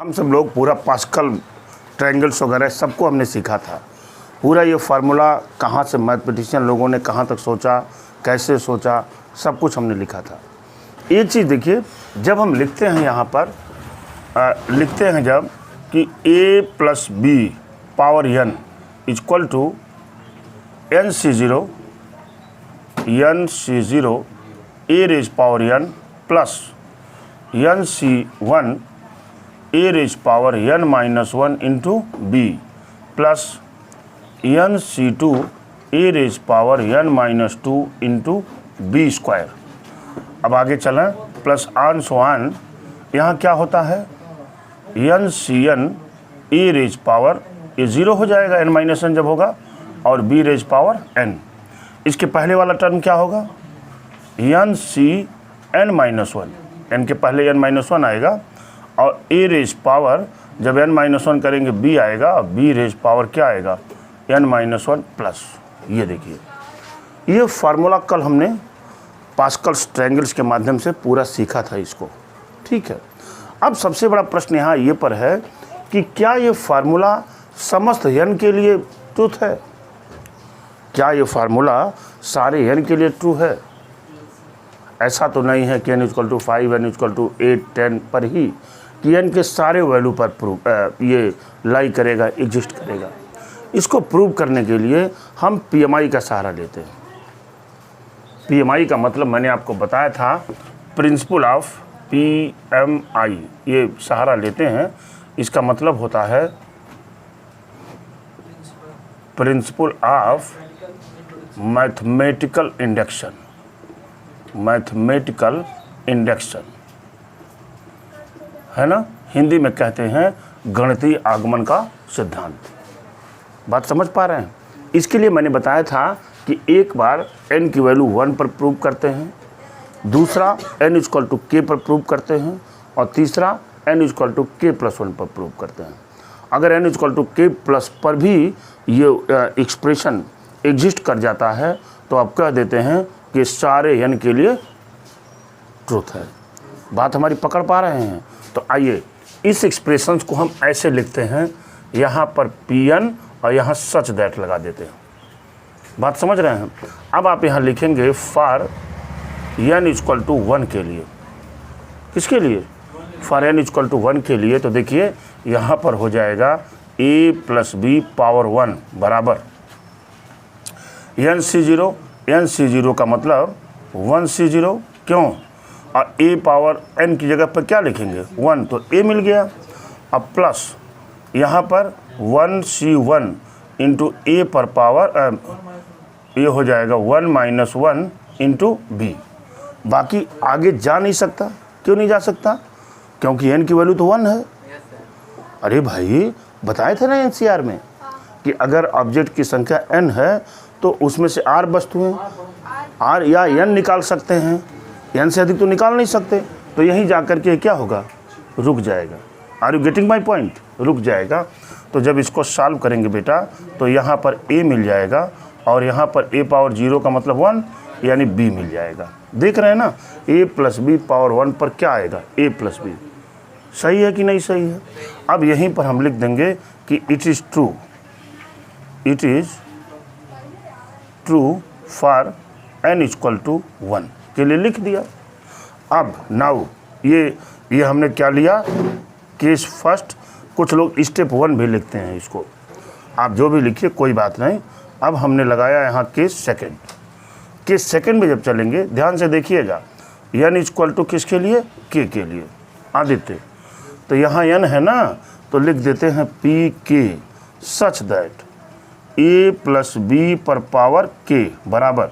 हम सब लोग पूरा पास्कल ट्रायंगल्स वगैरह सबको हमने सीखा था। पूरा ये फार्मूला कहाँ से मैथमेटिशियन लोगों ने कहाँ तक सोचा, कैसे सोचा, सब कुछ हमने लिखा था। एक चीज़ देखिए, जब हम लिखते हैं यहाँ पर लिखते हैं जब कि a plus B power n equal to n C0 a raise power n plus n C1 a raise power n minus 1 into B plus n C2 a raise power n minus 2 into B square. अब आगे चलें, plus आन सो आन, यहाँ क्या होता है n Cn a raise power, ये ज़ीरो हो जाएगा n माइनस n जब होगा, और b रेज पावर n। इसके पहले वाला टर्म क्या होगा n Cn माइनस 1, n के पहले n माइनस 1 आएगा, और a रेज पावर जब n माइनस 1 करेंगे b आएगा, और b रेज पावर क्या आएगा n माइनस 1 प्लस। ये देखिए, ये फार्मूला कल हमने पास्कल ट्रायंगल्स के माध्यम से पूरा सीखा था इसको, ठीक है। अब सबसे बड़ा प्रश्न यहाँ ये पर है कि क्या ये फार्मूला समस्त n के लिए ट्रूथ है? क्या ये फार्मूला सारे n के लिए ट्रू है? ऐसा तो नहीं है कि n equal to 5, n equal to 8, 10 पर ही कि n के सारे वैल्यू पर प्रूव ये लाई करेगा, एग्जिस्ट करेगा। इसको प्रूव करने के लिए हम PMI का सहारा लेते हैं। PMI का मतलब मैंने आपको बताया था, प्रिंसिपल ऑफ PMI, ये सहारा लेते हैं। इसका मतलब होता है principle of mathematical induction, mathematical induction है ना, हिंदी में कहते हैं गणितीय आगमन का सिद्धांत। बात समझ पा रहे हैं? इसके लिए मैंने बताया था कि एक बार n की वैल्यू 1 पर प्रूव करते हैं, दूसरा n इक्वल टू k पर प्रूव करते हैं, और तीसरा n equal to k plus 1 पर प्रूव करते हैं। अगर n equal to k plus पर भी ये एक्सप्रेशन एग्जिस्ट कर जाता है तो आप कह देते हैं कि सारे n के लिए ट्रूथ है। बात हमारी पकड़ पा रहे हैं? तो आइए इस एक्सप्रेशंस को हम ऐसे लिखते हैं, यहाँ पर Pn और यहाँ सच दैट लगा देते हैं। बात समझ रहे हैं? अब आप यहाँ लिखेंगे फॉर n इक्वल टू 1 के लिए। किसके लिए? फॉर n इक्वल टू 1 के लिए। तो देखिए यहाँ पर हो जाएगा a प्लस बी पावर 1 बराबर n C0 का मतलब 1 C0, क्यों? और a पावर n की जगह पर क्या लिखेंगे 1, तो a मिल गया। अब प्लस यहाँ पर 1 C1 इंटू a पर पावर ये हो जाएगा 1 माइनस 1 इंटू बी। बाकी आगे जा नहीं सकता। क्यों नहीं जा सकता? क्योंकि n की वैल्यू तो 1 है। अरे भाई, बताए थे ना NCR में कि अगर ऑब्जेक्ट की संख्या n है तो उसमें से r वस्तुएं r या n निकाल सकते हैं, n से अधिक तो निकाल नहीं सकते। तो यहीं जा कर के क्या होगा, रुक जाएगा। Are you getting my point? रुक जाएगा। तो जब इसको सॉल्व करेंगे बेटा, तो यहाँ पर a मिल जाएगा, और यहाँ पर a पावर 0 का मतलब 1 यानी b मिल जाएगा। देख रहे हैं ना, a प्लस बी पावर 1 पर क्या आएगा, a प्लस बी। सही है कि नहीं सही है? अब यहीं पर हम लिख देंगे कि it is true, it is true for n equal to 1 के लिए लिख दिया। अब नाउ ये हमने क्या लिया, केस फर्स्ट। कुछ लोग स्टेप 1 भी लिखते हैं इसको, आप जो भी लिखिए कोई बात नहीं। अब हमने लगाया यहाँ केस सेकंड। केस सेकंड में जब चलेंगे, ध्यान से देखिएगा, n इक्वल टू किसके लिए, k के लिए, आदित्य। तो यहाँ n है ना, तो लिख देते हैं pk such that a plus B पर पावर k बराबर,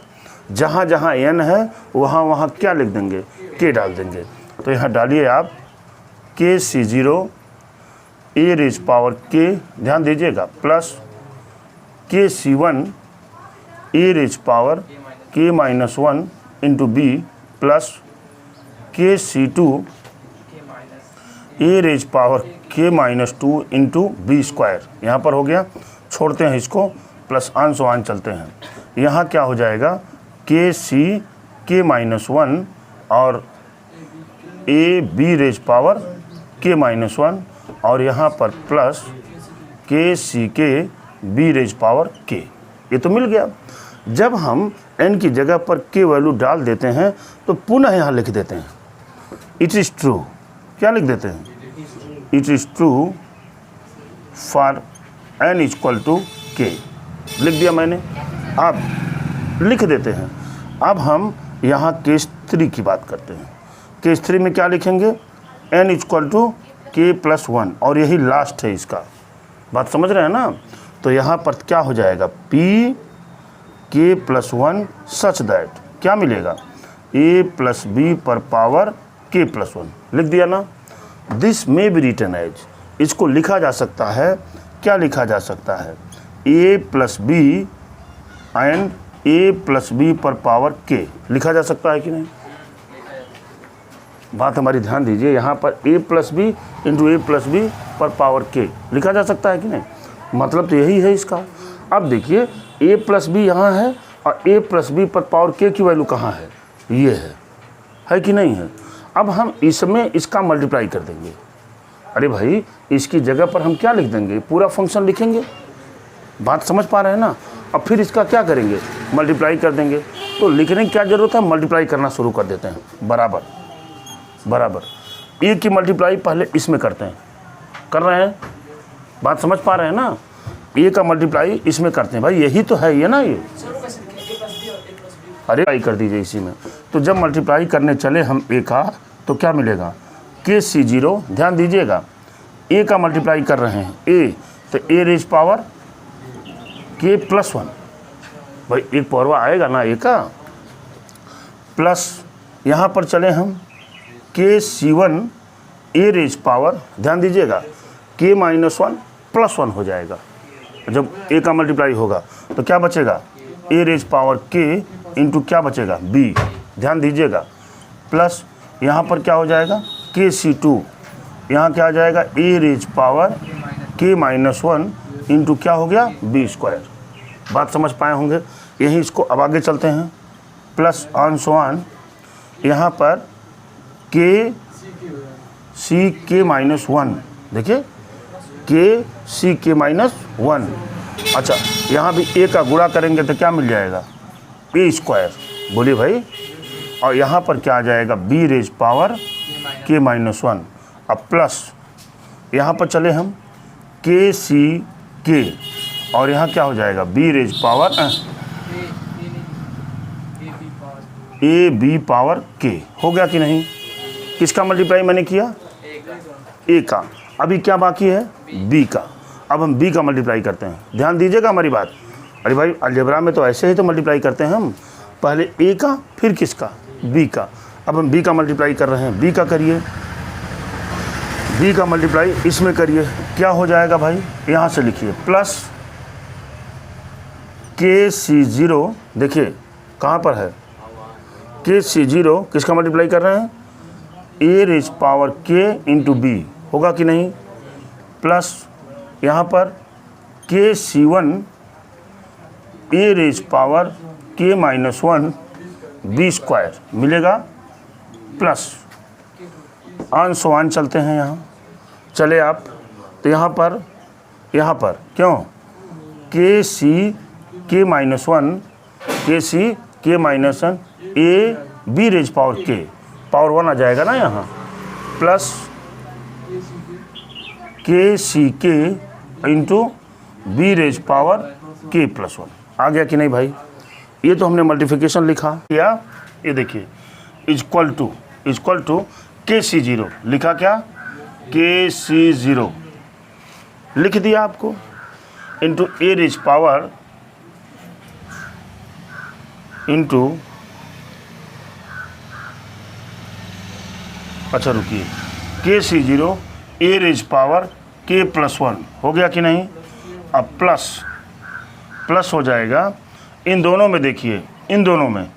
जहाँ जहाँ n है वहाँ वहाँ क्या लिख देंगे, k डाल देंगे। तो यहाँ डालिए आप k C0 a raise power k, ध्यान दीजिएगा, plus k C1 a raise power k minus 1 into B plus k C2 a raise power k minus 2 into B square. यहाँ पर हो गया, छोड़ते हैं इसको, प्लस आन सो आन चलते हैं। यहाँ क्या हो जाएगा, k C k माइनस 1 और a b raise power k minus 1 और यहाँ पर प्लस के सी के बी रेज पावर के, ये तो मिल गया। जब हम n की जगह पर k वैल्यू डाल देते हैं तो पुनः यहाँ लिख देते हैं इट इज़ ट्रू, क्या लिख देते हैं, it is true for n equal to k, लिख दिया मैंने। अब लिख देते हैं। अब हम यहाँ केस 3 की बात करते हैं। केस 3 में क्या लिखेंगे, n equal to k plus 1, और यही लास्ट है इसका, बात समझ रहे हैं ना। तो यहाँ पर क्या हो जाएगा, p k plus 1 such that क्या मिलेगा, a प्लस b पर पावर k प्लस 1, लिख दिया ना। This may be written as, इसको लिखा जा सकता है, क्या लिखा जा सकता है, a plus B and a plus B पर पावर k, लिखा जा सकता है कि नहीं। बात हमारी ध्यान दीजिए, यहाँ पर a plus B into A plus B पर पावर k लिखा जा सकता है कि नहीं, मतलब तो यही है इसका। अब देखिए a प्लस बी यहाँ है और a प्लस बी पर पावर k की वैल्यू कहाँ है, ये है कि नहीं है। अब हम इसमें इसका मल्टीप्लाई कर देंगे। अरे भाई इसकी जगह पर हम क्या लिख देंगे, पूरा फंक्शन लिखेंगे, बात समझ पा रहे हैं ना। अब फिर इसका क्या करेंगे, मल्टीप्लाई कर देंगे। तो लिखने की क्या ज़रूरत है, मल्टीप्लाई करना शुरू कर देते हैं, बराबर बराबर। ए की मल्टीप्लाई पहले इसमें करते हैं, कर रहे हैं, बात समझ पा रहे हैं ना। ए का मल्टीप्लाई इसमें करते हैं, भाई यही तो है ये ना, ये अरे मल्टीप्लाई कर दीजिए इसी में। तो जब मल्टीप्लाई करने चले हम ए का, तो क्या मिलेगा, के सी 0, ध्यान दीजिएगा ए का मल्टीप्लाई कर रहे हैं ए, तो ए रेज पावर के प्लस 1, भाई एक पावर आएगा ना ए का, प्लस यहाँ पर चले हम के सी 1 ए रेज पावर, ध्यान दीजिएगा के माइनस 1 प्लस 1 हो जाएगा। जब ए का मल्टीप्लाई होगा तो क्या बचेगा, ए रेज पावर के इंटू क्या बचेगा बी, ध्यान दीजिएगा, प्लस यहाँ पर क्या हो जाएगा के सी 2, यहाँ क्या आ जाएगा ए रेज पावर के माइनस 1 इंटू क्या हो गया बी स्क्वायर। बात समझ पाए होंगे। यही इसको अब आगे चलते हैं, प्लस ऑन सो ऑन, यहाँ पर के सी के माइनस 1, देखिए के सी के माइनस 1। अच्छा यहाँ भी ए का गुणा करेंगे तो क्या मिल जाएगा, ए स्क्वायर, बोलिए भाई। और यहाँ पर क्या आ जाएगा, बी रेज पावर के माइनस 1। अब प्लस यहाँ पर चले हम के सी के, और यहाँ क्या हो जाएगा B raise power A B power K, हो गया कि नहीं। किसका मल्टीप्लाई मैंने किया, ए का। अभी क्या बाकी है, बी का। अब हम बी का मल्टीप्लाई करते हैं, ध्यान दीजिएगा हमारी बात। अरे भाई अलजेब्रा में तो ऐसे ही तो मल्टीप्लाई करते हैं हम, पहले ए का फिर किसका, बी का। अब हम बी का मल्टीप्लाई कर रहे हैं, बी का करिए, बी का मल्टीप्लाई इसमें करिए, क्या हो जाएगा भाई, यहाँ से लिखिए प्लस के सी 0, देखिए कहाँ पर है के सी 0, किसका मल्टीप्लाई कर रहे हैं, ए रेज पावर के इंटू बी, होगा कि नहीं, प्लस यहाँ पर के सी 1 ए रेज पावर के माइनस 1 बी स्क्वायर मिलेगा, प्लस ऑन सो ऑन चलते हैं। यहाँ चले आप, तो यहाँ पर क्यों के C K minus 1, K C K minus 1 A B raise power K, power 1 आ जाएगा ना यहाँ, plus K C K into B raise power K plus 1, आ गया कि नहीं भाई। ये तो हमने मल्टीप्लिकेशन लिखा या, ये देखिए इक्वल टू के सी 0 लिखा, क्या के सी 0 लिख दिया आपको, into a raise power into, अच्छा रुकिए, के सी 0 ए रेज पावर के प्लस 1, हो गया कि नहीं। अब प्लस हो जाएगा, इन दोनों में देखिए, इन दोनों में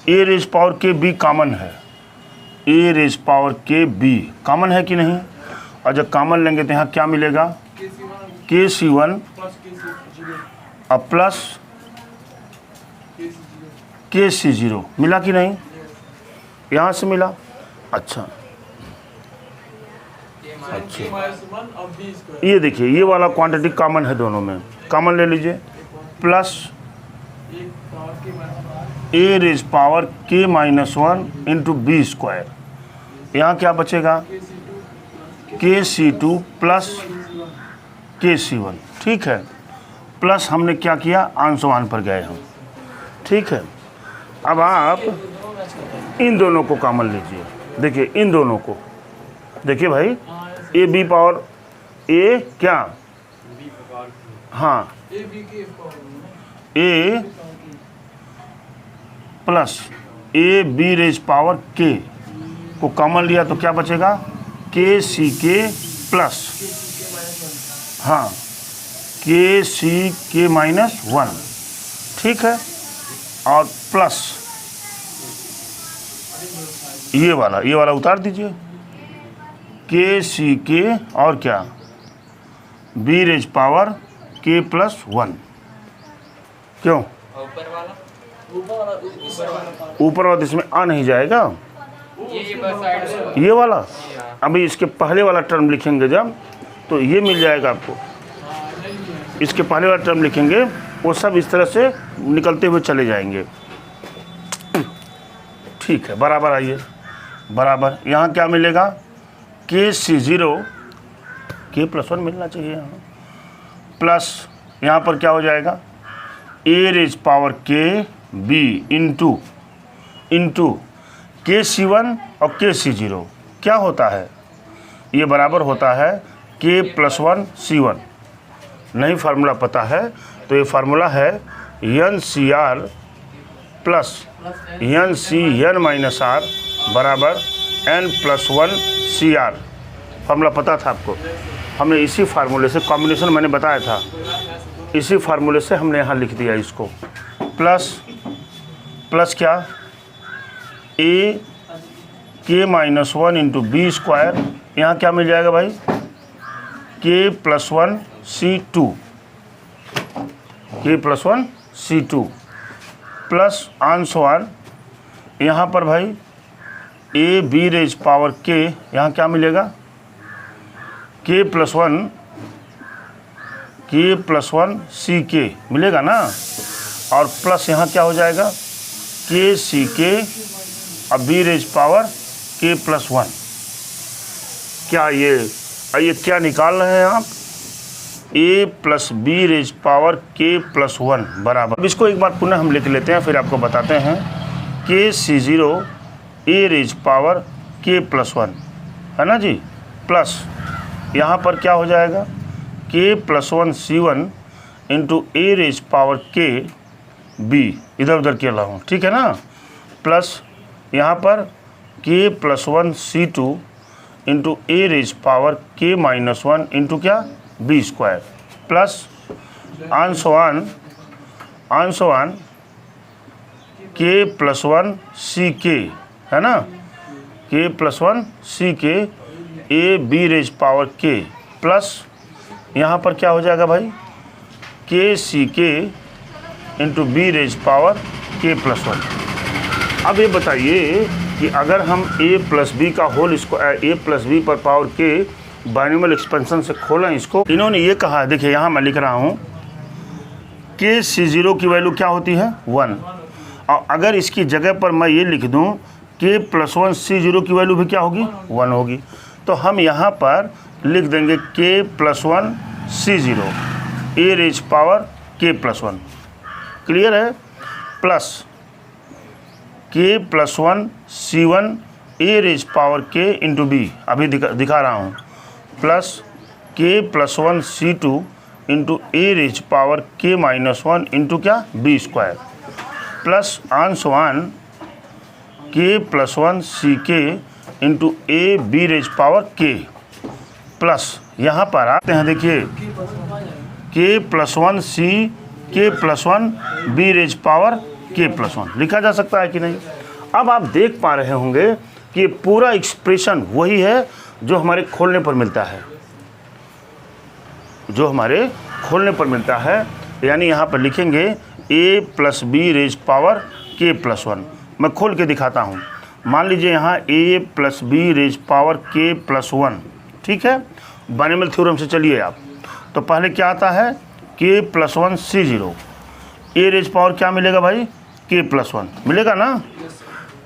ए रेज पावर के बी कॉमन है, ए रेज पावर के बी कॉमन है कि नहीं। और जब कॉमन लेंगे तो यहाँ क्या मिलेगा, के सी 1 अब प्लस के सी 0 मिला कि नहीं, यहाँ से मिला। अच्छा ये देखिए ये वाला क्वांटिटी कॉमन है दोनों में, कॉमन ले लीजिए, plus a raise power k minus 1 into B square. यहाँ क्या बचेगा, KC2 प्लस KC1, ठीक है। प्लस हमने क्या किया, आंसुमान पर गए हम, ठीक है। अब आप इन दोनों को कॉमन लीजिए, देखिए इन दोनों को, देखिए भाई ए बी पावर ए क्या, हाँ a plus a B raise power k को कॉमन लिया तो क्या बचेगा, KCK प्लस, हाँ KCK माइनस 1, ठीक है। और प्लस ये वाला उतार दीजिए, KCK और क्या, B raise power K plus 1, क्यों ऊपर वाला इसमें आ नहीं जाएगा, ये वाला। अभी इसके पहले वाला टर्म लिखेंगे जब, तो ये मिल जाएगा आपको, इसके पहले वाला टर्म लिखेंगे वो सब इस तरह से निकलते हुए चले जाएंगे, ठीक है। बराबर आइए, बराबर यहाँ क्या मिलेगा, KC0 K प्लस 1 मिलना चाहिए यहाँ, प्लस यहाँ पर क्या हो जाएगा, ए raise power K B into KC1 और KC0 क्या होता है, ये बराबर होता है K प्लस 1 C1। नहीं फार्मूला पता है तो ये फार्मूला है NCR plus NCN minus R बराबर N प्लस 1 CR। फार्मूला पता था आपको, हमने इसी फार्मूले से कॉम्बिनेशन मैंने बताया था, इसी फार्मूले से हमने यहाँ लिख दिया इसको, प्लस क्या, a K minus 1 into B square, यहाँ क्या मिल जाएगा भाई, K plus 1 C2, K plus 1 C2 plus Anshuman यहाँ पर भाई a B raise power K, यहाँ क्या मिलेगा, K प्लस 1 CK मिलेगा ना, और प्लस यहाँ क्या हो जाएगा, KCK और B raise power K plus 1। क्या ये क्या निकाल रहे हैं आप, A plus B raise power K plus 1 बराबर। अब इसको एक बार पुनः हम लिख लेते हैं, फिर आपको बताते हैं। KC0 A raise power K plus 1 है ना जी, प्लस यहाँ पर क्या हो जाएगा, K plus 1 C1 into a raise power K B, इधर उधर किया हूँ, ठीक है ना, प्लस यहाँ पर K plus 1 C2 into a raise power K minus 1 into क्या, b square, plus आंसुमान K plus 1 CK है ना, K plus 1 CK a B raise power K plus यहाँ पर क्या हो जाएगा भाई, KCK into B raise power K plus 1। अब ये बताइए कि अगर हम a प्लस बी का होल A प्लस बी पर पावर K बाइनोमियल एक्सपेंशन से खोलें इसको, इन्होंने ये कहा है, देखिए यहाँ मैं लिख रहा हूँ KC0 की वैल्यू क्या होती है 1, और अगर इसकी जगह पर मैं ये लिख दूँ K प्लस 1 C0 की वैल्यू भी क्या होगी 1 होगी, तो हम यहाँ पर लिख देंगे K plus 1 C0 a raise power K plus 1, clear है, प्लस K प्लस 1 C1 ए raise power K into b, अभी दिखा रहा हूँ, plus K plus 1 C2 into a raise power K minus 1 into क्या, b square, plus आंसुमान K plus 1 CK into a B raise power K, plus यहाँ पर आते हैं, देखिए K plus 1 C K plus 1 B raise power K plus 1 लिखा जा सकता है कि नहीं। अब आप देख पा रहे होंगे कि पूरा एक्सप्रेशन वही है जो हमारे खोलने पर मिलता है, यानी यहाँ पर लिखेंगे A plus B raise power K plus 1। मैं खोल के दिखाता हूँ, मान लीजिए यहाँ A plus B raise power K plus 1 ठीक है, बाइनोमियल थ्योरम से चलिए आप। तो पहले क्या आता है, k + 1 C0, a raise power क्या मिलेगा भाई, k + 1 मिलेगा ना,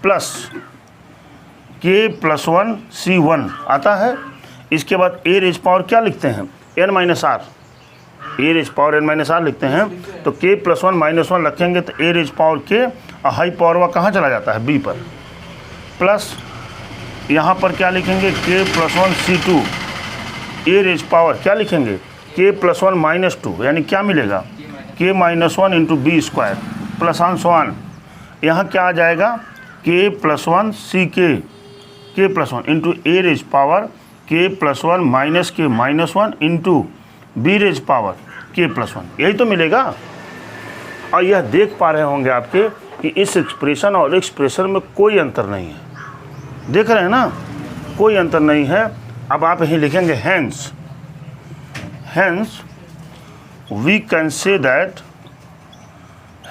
प्लस k + 1 C1 आता है। इसके बाद ए रेज पावर क्या लिखते हैं, n-r, ए रेज पावर n-r लिखते हैं। तो k + 1 - 1 रखेंगे तो ए रेज पावर k, और हाई पावर वह कहाँ चला जाता है, b पर, प्लस यहाँ पर क्या लिखेंगे, k + 1 C2, a raise power क्या लिखेंगे, k + 1 - 2, यानी क्या मिलेगा, k - 1 × b² plus on so on. यहाँ क्या आ जाएगा, k + 1 CK, k + 1 × A raise power k + 1 - k - 1 × b raise power k + 1, यही तो मिलेगा। और यह देख पा रहे होंगे आपके कि इस एक्सप्रेशन और एक्सप्रेशन में कोई अंतर नहीं है, देख रहे हैं ना, कोई अंतर नहीं है। अब आप यहीं लिखेंगे hence we can say that,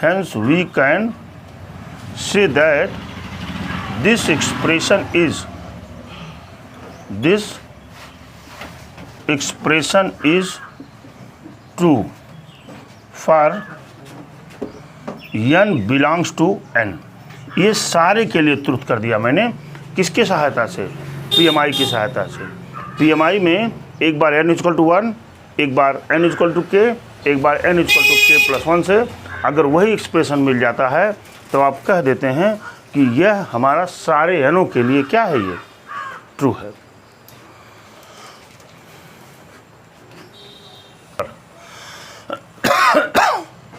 hence we can say that this expression is true for n belongs to n। ये सारे के लिए ट्रुथ कर दिया मैंने, किसके सहायता से, PMI की सहायता से। PMI में एक बार n = 1, एक बार n = k, एक बार n = k + 1 से अगर वही एक्सप्रेशन मिल जाता है तो आप कह देते हैं कि यह हमारा सारे nों के लिए क्या है, ये ट्रू है।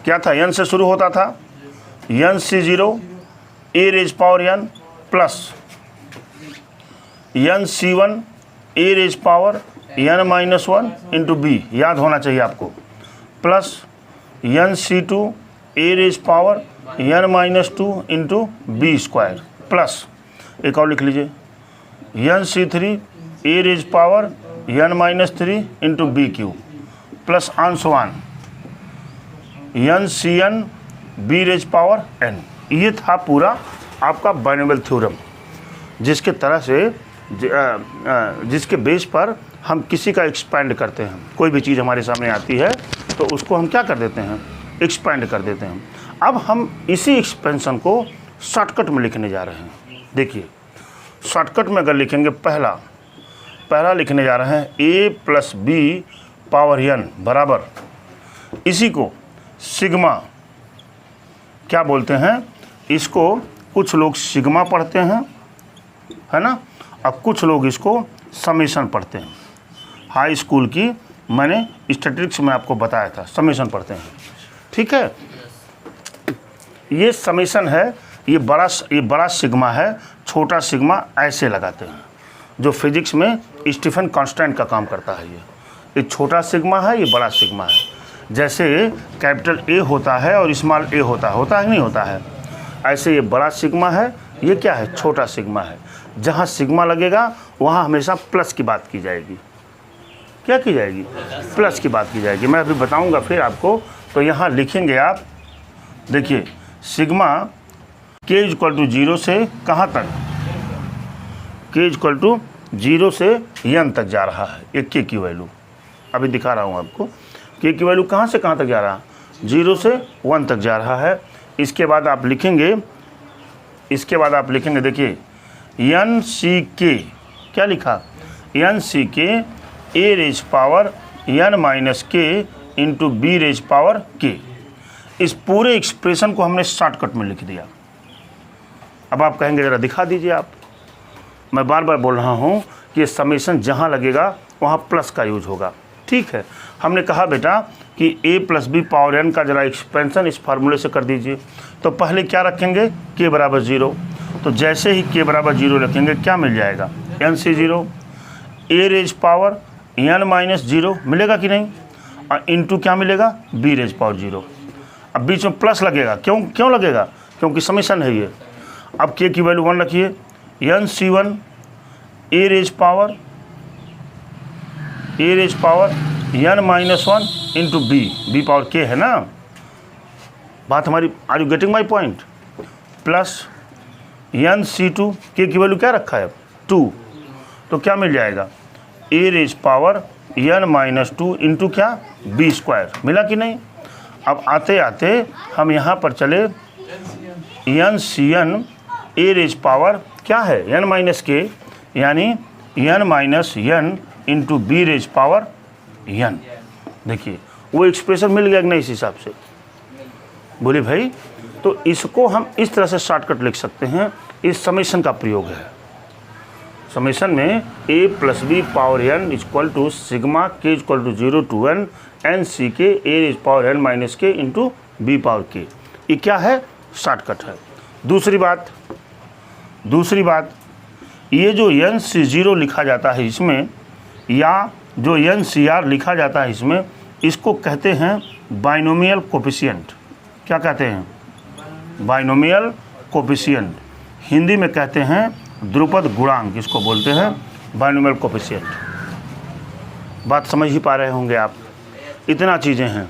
क्या था, n से शुरू होता था, n C0 a raise power n plus n C1 A raise power n - 1 × b, याद होना चाहिए आपको, plus n C2 a raise power n - 2 × b², plus एक और लिख लीजिए n C3 a raise power n - 3 × b³, plus on so on n Cn b raise power n। ये था पूरा आपका बाइनोमियल थ्योरम, जिसके तरह से जिसके बेस पर हम किसी का एक्सपेंड करते हैं। कोई भी चीज़ हमारे सामने आती है तो उसको हम क्या कर देते हैं, एक्सपेंड कर देते हैं। अब हम इसी एक्सपेंशन को शॉर्टकट में लिखने जा रहे हैं। देखिए शॉर्टकट में अगर लिखेंगे, पहला लिखने जा रहे हैं a + b पावर n बराबर, इसी को सिग्मा क्या बोलते हैं, इसको कुछ लोग सिग्मा पढ़ते हैं, है ना, अब कुछ लोग इसको समेशन पढ़ते हैं। हाई स्कूल की मैंने स्टैटिस्टिक्स में आपको बताया था, समेशन पढ़ते हैं, ठीक है। ये समेशन है, ये बड़ा सिग्मा है, छोटा सिग्मा ऐसे लगाते हैं, जो फिजिक्स में स्टीफन कांस्टेंट का काम करता है। ये छोटा सिग्मा है, ये बड़ा सिग्मा है। जैसे कैपिटल A होता है और स्मॉल a होता है कि नहीं होता है, ऐसे ये बड़ा सिग्मा है, ये क्या है, छोटा सिग्मा है। जहाँ सिग्मा लगेगा वहाँ हमेशा प्लस की बात की जाएगी, क्या की जाएगी, प्लस की बात की जाएगी। मैं अभी बताऊंगा फिर आपको। तो यहाँ लिखेंगे आप, देखिए सिग्मा k = 0 से कहाँ तक, k = 0 से n तक जा रहा है। एक k की वैल्यू अभी दिखा रहा हूँ आपको, k की वैल्यू कहाँ से कहाँ तक जा रहा है, 0 से 1 तक जा रहा है। इसके बाद आप लिखेंगे, देखिए n CK, क्या लिखा, n CK a raise power n - k × b raise power k। इस पूरे एक्सप्रेशन को हमने शॉर्टकट में लिख दिया। अब आप कहेंगे ज़रा दिखा दीजिए आप, मैं बार बार बोल रहा हूँ कि समेशन जहाँ लगेगा वहाँ प्लस का यूज होगा, ठीक है। हमने कहा बेटा कि a + b पावर n का ज़रा एक्सपेंशन इस फार्मूले से कर दीजिए। तो पहले क्या रखेंगे, k = 0, तो जैसे ही k = 0 रखेंगे क्या मिल जाएगा, n C0 a raise power n - 0 मिलेगा कि नहीं, और इंटू क्या मिलेगा, b रेज पावर 0। अब बीच में प्लस लगेगा, क्यों लगेगा, क्योंकि समेशन है ये। अब k की वैल्यू 1 रखिए, n C1 ए raise power n - 1 × b power k है ना, बात हमारी, are you getting my point, plus n C2 k की वैल्यू क्या रखा है, 2, तो क्या मिल जाएगा, ए रेज पावर n-2 इंटू क्या b स्क्वायर। मिला कि नहीं। अब आते आते हम यहाँ पर चले n ए रेज पावर क्या है n-k, यानी n-n into B raise power n। देखिए वो एक्सप्रेशन मिल गया कि नहीं इस हिसाब से, बोले भाई। तो इसको हम इस तरह से शॉर्टकट लिख सकते हैं, इस समेशन का प्रयोग है। समेशन में a plus B power n equal to sigma k equal to 0 to n n c k a raise power n - k into B power k। ये क्या है, शॉर्टकट है। दूसरी बात ये जो NC0 लिखा जाता है इसमें, या जो NCR लिखा जाता है इसमें, इसको कहते हैं बाइनोमियल कोफिशिएंट। क्या कहते हैं, बाइनोमियल कोफिशिएंट। हिंदी में कहते हैं ध्रुपद गुणांक, इसको बोलते हैं बाइनोमियल कोफिशिएंट। बात समझ ही पा रहे होंगे आप। इतना चीज़ें हैं,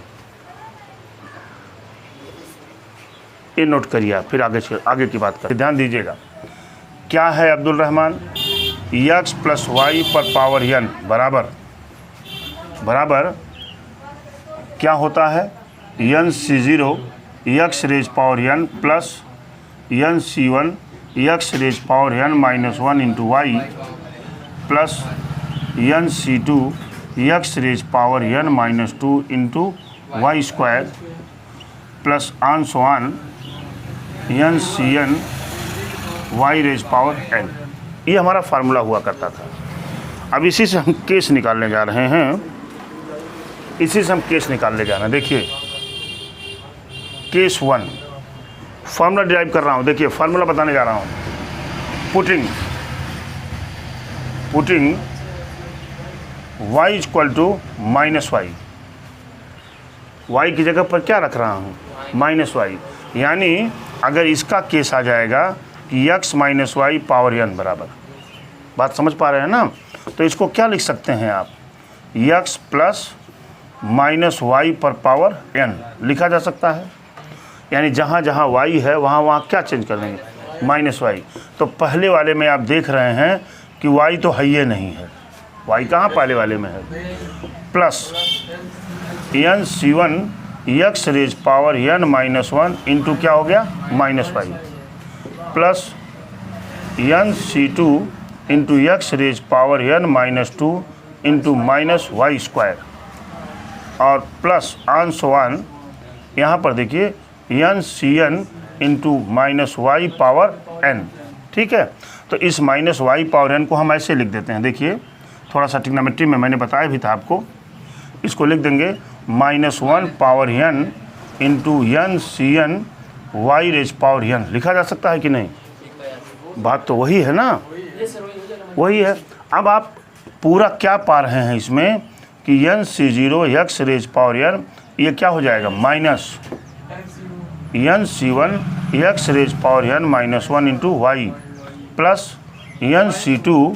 ये नोट करिए आप, फिर आगे की बात करें। ध्यान दीजिएगा, क्या है Abdul Rahman, x plus Y पर पावर n बराबर क्या होता है, NC0 x raise power n plus NC1 x raise power n-1 into Y plus NC2 x raise power n-2 into Y square plus and so on NCn y raise power n। ये हमारा formula हुआ करता था। अब इसी से हम केस निकालने जा रहे हैं, देखिए केस 1 फार्मूला डिराइव कर रहा हूँ। देखिए फार्मूला बताने जा रहा हूँ। Putting y equal to minus Y, Y की जगह पर क्या रख रहा हूँ, माइनस वाई। यानी अगर इसका केस आ जाएगा कि x minus Y power n बराबर, बात समझ पा रहे हैं ना। तो इसको क्या लिख सकते हैं आप, x प्लस माइनस वाई पर पावर n लिखा जा सकता है। यानी जहाँ जहाँ y है वहाँ क्या चेंज कर देंगे, माइनस वाई। तो पहले वाले में आप देख रहे हैं कि y तो है ही नहीं है, y कहाँ पहले वाले में है, plus NC1 x raise power n-1 into क्या हो गया, minus Y, plus NC2 into x raise power n-2 into minus Y square, और प्लस आंसोन यहाँ पर देखिए NCn into minus Y power n। ठीक है, तो इस माइनस वाई पावर n को हम ऐसे लिख देते हैं। देखिए थोड़ा सा ट्रिग्नोमेट्री में मैंने बताया भी था आपको, इसको लिख देंगे -1 power n into NCn y raise power n। लिखा जा सकता है कि नहीं, बात तो वही है ना, वही है। अब आप पूरा क्या पा रहे हैं इसमें कि NC0 x raise power n, ये क्या हो जाएगा, minus NC1 x raise power n-1 into Y plus NC2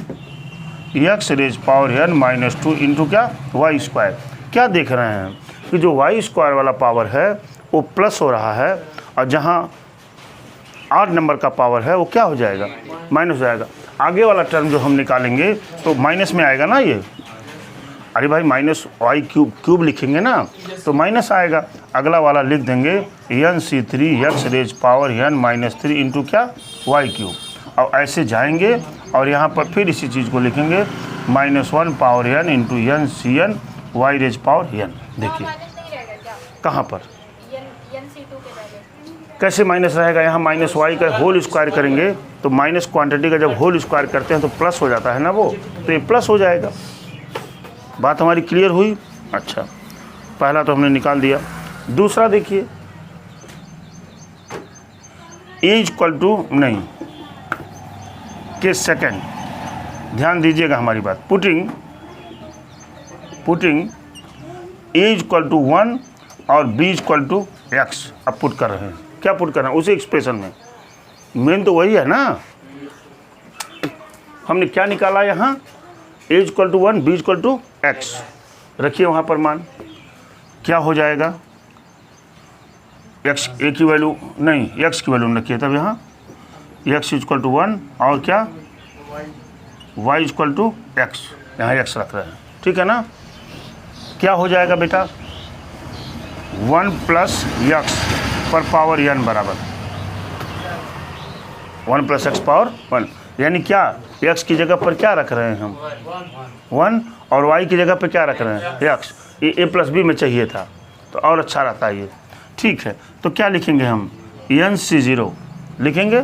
x raise power n-2 into क्या, वाई स्क्वायर। क्या देख रहे हैं कि जो वाई स्क्वायर वाला पावर है वो प्लस हो रहा है, और जहाँ 8 नंबर का पावर है वो क्या हो जाएगा, माइनस हो जाएगा। आगे वाला टर्म जो हम निकालेंगे तो माइनस में आएगा ना ये, अरे भाई माइनस वाई क्यूब लिखेंगे ना तो माइनस आएगा। अगला वाला लिख देंगे NC3 x raise power n-3 into क्या, वाई क्यूब। और ऐसे जाएंगे और यहाँ पर फिर इसी चीज़ को लिखेंगे -1 power n into NCn y raise power n। देखिए कहाँ पर कैसे माइनस रहेगा, यहाँ माइनस वाई का होल स्क्वायर करेंगे तो माइनस क्वांटिटी का जब होल स्क्वायर करते हैं तो प्लस हो जाता है ना वो, तो ये प्लस हो जाएगा। बात हमारी क्लियर हुई। अच्छा, पहला तो हमने निकाल दिया। दूसरा देखिए, ए इक्वल टू नहीं के सेकेंड, ध्यान दीजिएगा हमारी बात। पुटिंग ए इक्वल टू 1 और b इक्वल टू x, अब पुट कर रहे हैं। क्या पुट कर रहे हैं, उसी एक्सप्रेशन में, मेन तो वही है ना। हमने क्या निकाला यहाँ, a equal to 1 b equal to x, रखिए वहाँ पर मान, क्या हो जाएगा, x a की वैल्यू नहीं x की वैल्यू रखिए, तब यहाँ x इक्वल टू 1 और क्या y इक्वल टू x। यहाँ x रख रहे हैं, ठीक है ना। क्या हो जाएगा बेटा, 1 प्लस x पर पावर n बराबर 1 प्लस x पावर 1, यानी क्या, x की जगह पर क्या रख रहे हैं हम 1, और y की जगह पर क्या रख रहे हैं x। ये a प्लस b में चाहिए था तो और अच्छा रहता है ये, ठीक है। तो क्या लिखेंगे हम, NC0 लिखेंगे,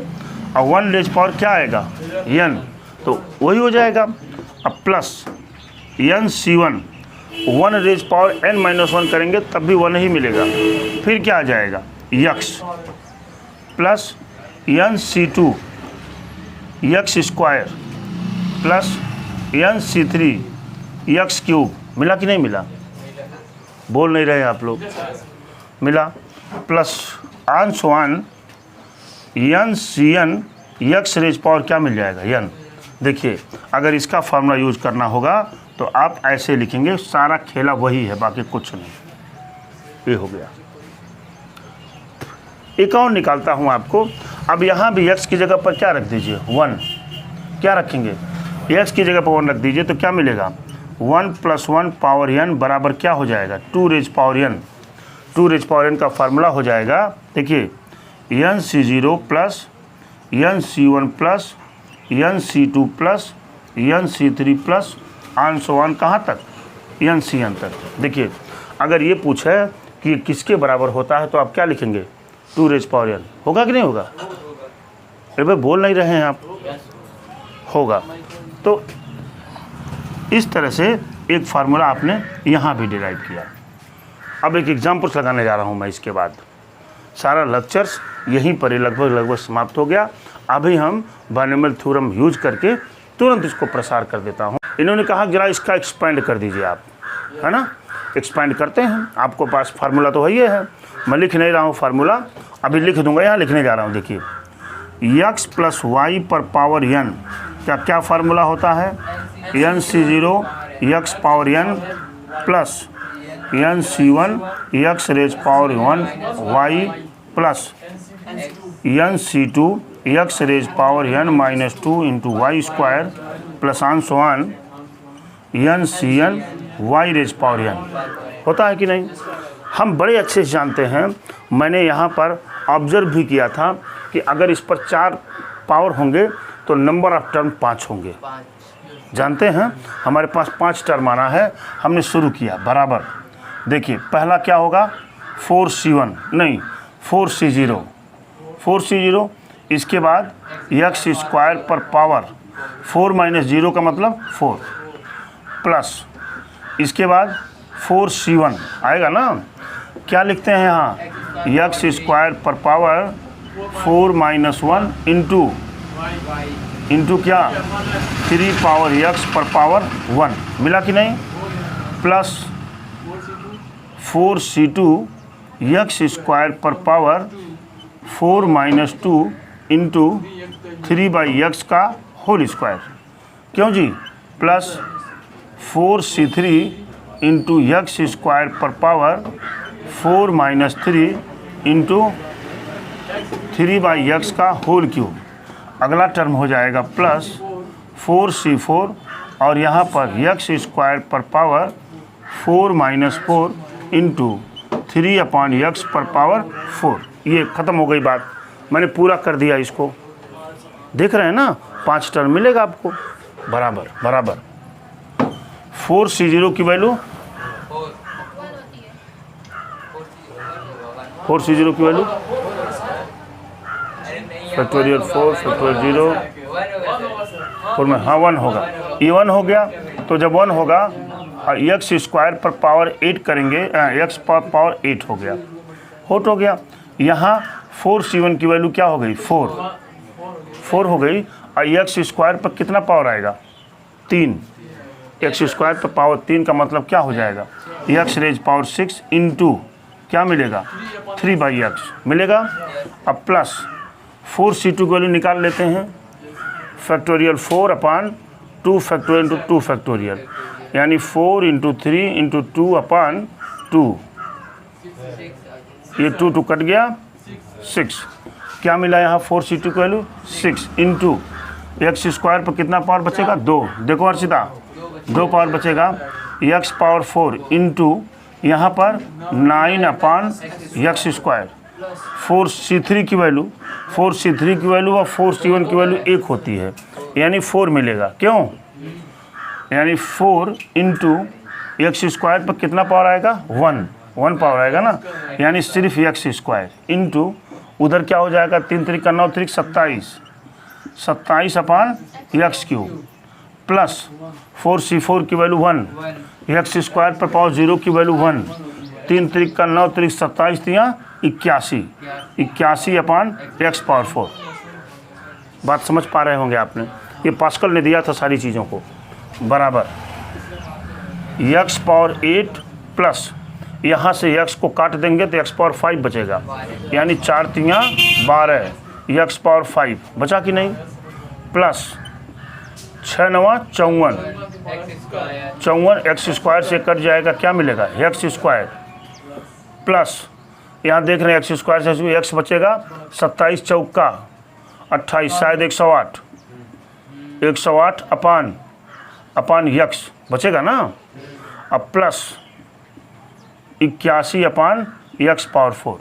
और 1 रेज पावर क्या आएगा n, तो वही हो जाएगा। अब plus NC1, 1 raise power n-1 करेंगे तब भी 1 ही मिलेगा, फिर क्या आ जाएगा x plus NC2 x square plus NC3 x cube. मिला कि नहीं मिला, बोल नहीं रहे आप लोग, मिला। प्लस अंश 1 NCn x रेज पावर क्या मिल जाएगा n। देखिए अगर इसका फार्मूला यूज करना होगा तो आप ऐसे लिखेंगे, सारा खेला वही है, बाकी कुछ नहीं। ये हो गया। एक और निकालता हूँ आपको। अब यहाँ भी x की जगह पर क्या रख दीजिए 1, क्या रखेंगे, x की जगह पर 1 रख दीजिए, तो क्या मिलेगा 1 प्लस 1 पावर n बराबर क्या हो जाएगा 2 raise power n। 2 raise power n का फार्मूला हो जाएगा, देखिए NC0 plus NC1 plus NC2 plus NC3 plus अंश 1 कहाँ तक NCn तक। देखिए अगर ये पूछे कि किसके बराबर होता है तो आप क्या लिखेंगे 2 रेज पावर n, होगा कि नहीं होगा, अरे भाई बोल नहीं रहे हैं आप, होगा। तो इस तरह से एक फार्मूला आपने यहाँ भी डिराइव किया। अब एक एग्जाम्पल्स लगाने जा रहा हूँ मैं, इसके बाद सारा लेक्चर्स यहीं पर ही लगभग समाप्त हो गया। अभी हम बायनॉमियल थ्योरम यूज करके तुरंत इसको प्रसार कर देता हूँ। इन्होंने कहा जरा इसका एक्सपेंड कर दीजिए आप, है ना, एक्सपेंड करते हैं। आपको पास फार्मूला तो वही है, मैं लिख नहीं रहा हूँ फार्मूला, अभी लिख दूंगा, यहाँ लिखने जा रहा हूँ। देखिए x प्लस वाई पर पावर n, क्या फार्मूला होता है NC0 x power n plus NC1 x raise power 1 y plus NC2 x raise power n-2 into Y square plus अंश 1 NCn y raise power n। होता है कि नहीं, हम बड़े अच्छे से जानते हैं। मैंने यहाँ पर ऑब्जर्व भी किया था कि अगर इस पर 4 पावर होंगे तो नंबर ऑफ टर्म 5 होंगे। जानते हैं हमारे पास 5 टर्म आना है, हमने शुरू किया बराबर। देखिए पहला क्या होगा 4C1 नहीं 4C0, 4C0, इसके बाद x स्क्वायर पर पावर 4 माइनस 0 का मतलब 4 प्लस, इसके बाद 4C1 आएगा ना, क्या लिखते हैं यहाँ x स्क्वायर पर पावर 4 माइनस 1 इंटू क्या 3 पावर x पर पावर 1। मिला कि नहीं, प्लस 4C2 x स्क्वायर पर पावर 4 माइनस 2 इंटू 3/x का होल स्क्वायर। क्यों जी, plus 4C3 into x square पर पावर 4 माइनस 3 इंटू 3/x का होल क्यूब। अगला टर्म हो जाएगा प्लस 4C4 और यहाँ पर x स्क्वायर पर पावर 4 माइनस 4 इंटू 3/x पर पावर 4। ये ख़त्म हो गई बात, मैंने पूरा कर दिया इसको। देख रहे हैं ना, 5 टर्म मिलेगा आपको बराबर बराबर। 4C0 की वैल्यू 4C0 की वैल्यू फैक्टोरियल 4 फैक्टोरियल 0 4 में, हाँ 1 होगा, ये 1 हो गया। तो जब 1 होगा x स्क्वायर पर पावर 8 करेंगे, x पर पावर 8 हो गया, हो गया। यहाँ 4C1 की वैल्यू क्या हो गई 4 हो गई, और x स्क्वायर पर कितना पावर आएगा 3, x स्क्वायर पर पावर 3 का मतलब क्या हो जाएगा x रेज पावर 6 इंटू क्या मिलेगा 3/x मिलेगा। अब प्लस 4C2 की वैल्यू निकाल लेते हैं, फैक्टोरियल 4/2 फैक्टोरियल इंटू 2 फैक्टोरियल, यानी 4 इंटू 3 इंटू 2/2, ये 2 कट गया 6। क्या मिला यहाँ 4C2 की वैल्यू 6 इंटू x स्क्वायर पर कितना पावर बचेगा 2। देखो हर्षिता 2 पावर बचेगा x पावर 4 इंटू यहाँ पर 9/x²। 4c3 की वैल्यू और 4c1 की वैल्यू 1 होती है, यानी 4 मिलेगा। क्यों? यानी 4 इंटू x² पर कितना पावर आएगा? 1 पावर आएगा ना, यानी सिर्फ x² इंटू उधर क्या हो जाएगा? 3 3 का 9 3 27/x³ प्लस 4c4 की वैल्यू 1, x² पर पावर 0 की वैल्यू 1, 3 3 का 9 3 27 81/x पावर 4। बात समझ पा रहे होंगे आपने। ये पास्कल ने दिया था सारी चीज़ों को, बराबर x पावर 8 प्लस यहाँ से x को काट देंगे तो x पावर 5 बचेगा, यानी 4 3 12 x पावर 5 बचा कि नहीं, प्लस 6 9 54 x² से कट जाएगा, क्या मिलेगा? x² प्लस यहाँ देख रहे हैं x² से x बचेगा 27 चौका 28, शायद 108 अपान x बचेगा ना। अब प्लस 81/x पावर 4।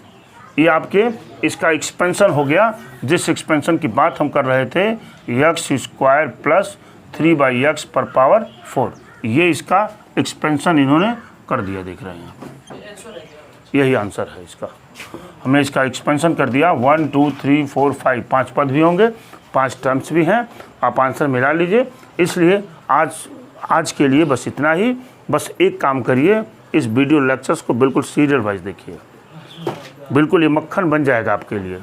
ये आपके इसका एक्सपेंशन हो गया, जिस एक्सपेंशन की बात हम कर रहे थे, x² प्लस 3/x पर पावर 4। ये इसका एक्सपेंशन इन्होंने कर दिया, देख रहे हैं आप। यही आंसर है इसका। हमने इसका एक्सपेंशन कर दिया। 1 2 3 4 5 5 पद भी होंगे, 5 टर्म्स भी हैं। आप आंसर मिला लीजिए। इसलिए आज के लिए बस इतना ही। बस एक काम करिए, इस वीडियो लेक्चर्स को बिल्कुल सीरियल वाइज देखिए, बिल्कुल ये मक्खन बन जाएगा आपके लिए।